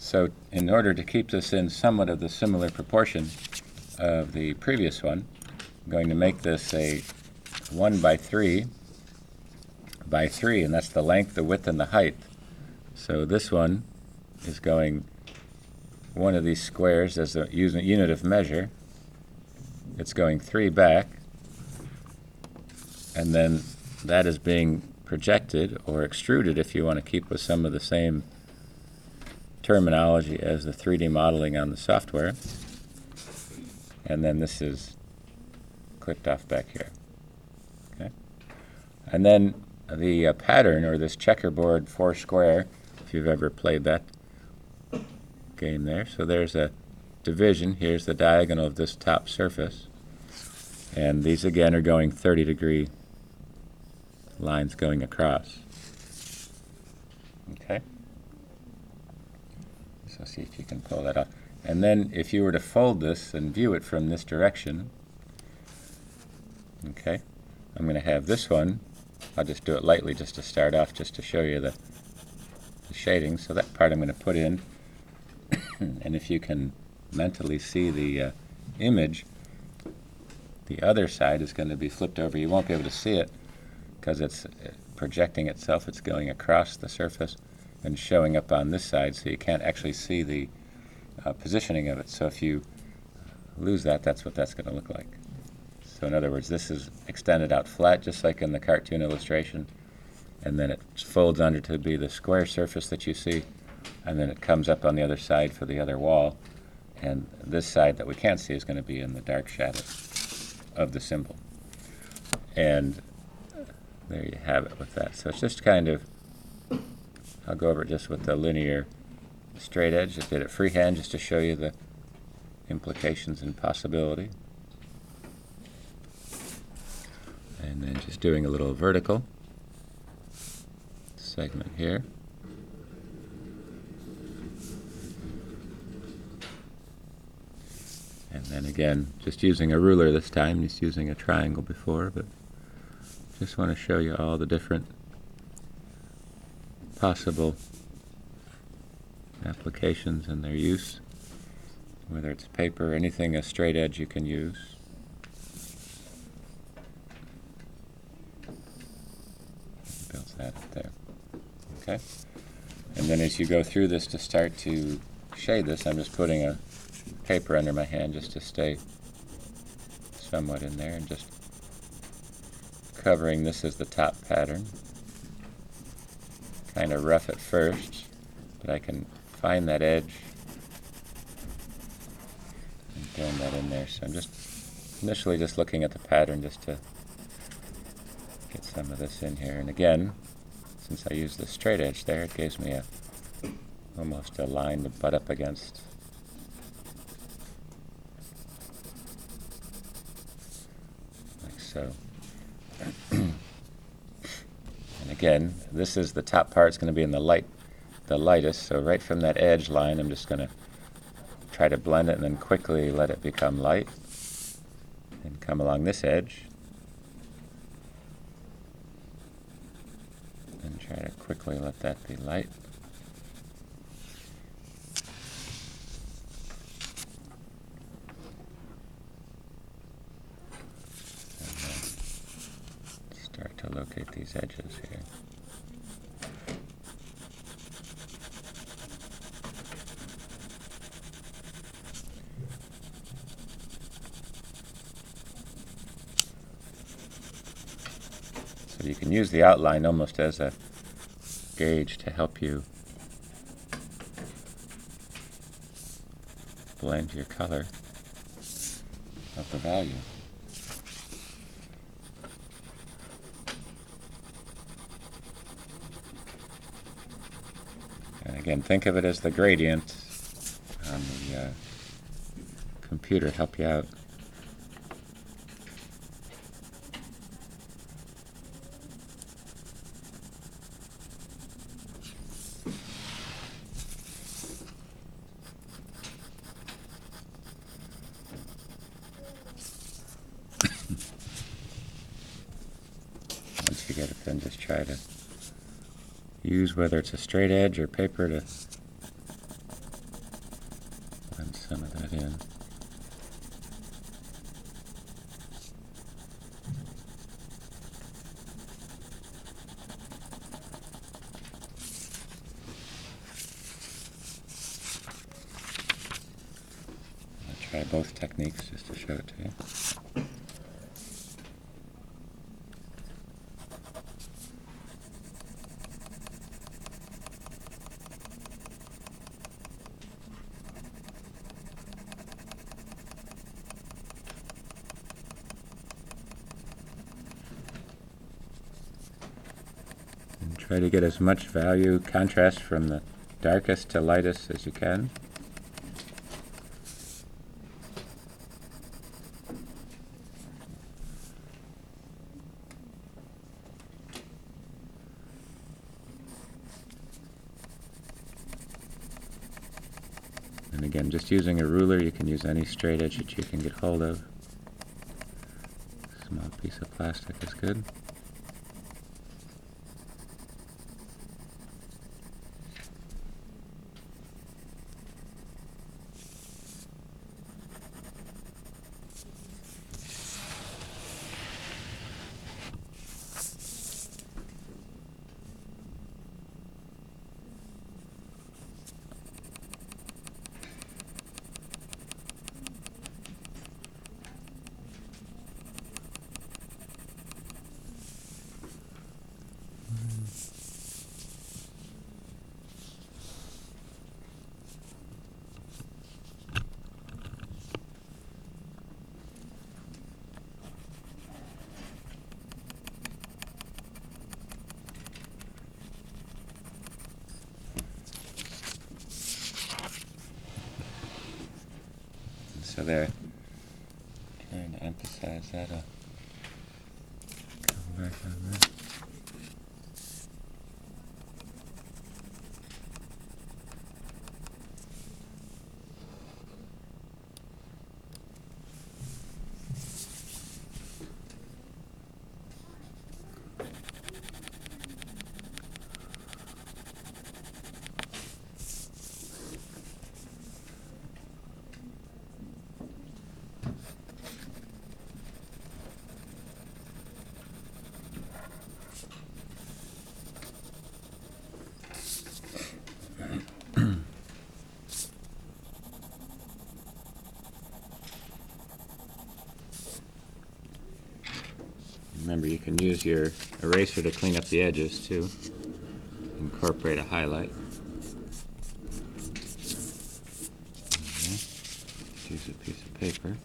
So in order to keep this in somewhat of the similar proportion of the previous one, I'm going to make this a 1 by 3 by 3, and that's the length, the width, and the height. So this one is going one of these squares as a unit of measure. It's going 3 back, and then that is being projected or extruded, if you want to keep with some of the same terminology as the 3D modeling on the software. And then this is clicked off back here. Okay. And then the pattern, or this checkerboard 4 square, if you've ever played that game there. So there's a division. Here's the diagonal of this top surface. And these again are going 30-degree lines going across. Okay. So see if you can pull that off. And then if you were to fold this and view it from this direction, okay, I'm going to have this one. I'll just do it lightly just to start off, just to show you the shading. So that part I'm going to put in. And if you can mentally see the image, the other side is going to be flipped over. You won't be able to see it because it's projecting itself. It's going across the surface and showing up on this side, so you can't actually see the positioning of it. So if you lose that, that's what that's going to look like. So in other words, this is extended out flat, just like in the cartoon illustration, and then it folds under to be the square surface that you see, and then it comes up on the other side for the other wall, and this side that we can't see is going to be in the dark shadow of the symbol. And there you have it with that. So it's just kind of, I'll go over it just with the linear straight edge. Just did it freehand just to show you the implications and possibility. And then just doing a little vertical segment here. And then again, just using a ruler this time, just using a triangle before, but just want to show you all the different possible applications and their use, whether it's paper or anything, a straight edge you can use. Builds that up there. Okay. And then as you go through this to start to shade this, I'm just putting a paper under my hand just to stay somewhat in there, and just covering this as the top pattern. Kind of rough at first, but I can find that edge and blend that in there. So I'm just initially just looking at the pattern just to get some of this in here. And again, since I used the straight edge there, it gives me almost a line to butt up against. Like so. And again, this is the top part. It's going to be in the lightest. So right from that edge line, I'm just going to try to blend it and then quickly let it become light. And come along this edge. And try to quickly let that be light. And then start to locate these edges here. So you can use the outline almost as a gauge to help you blend your color of the value. And again, think of it as the gradient on the computer, help you out. Once you get it, then just try to use, whether it's a straight edge or paper, to that in. I'll try both techniques just to show it to you. Try to get as much value contrast from the darkest to lightest as you can. And again, just using a ruler, you can use any straight edge that you can get hold of. A small piece of plastic is good. So there, trying to emphasize that. Come back on that. Remember, you can use your eraser to clean up the edges too. Incorporate a highlight. Use a piece of paper.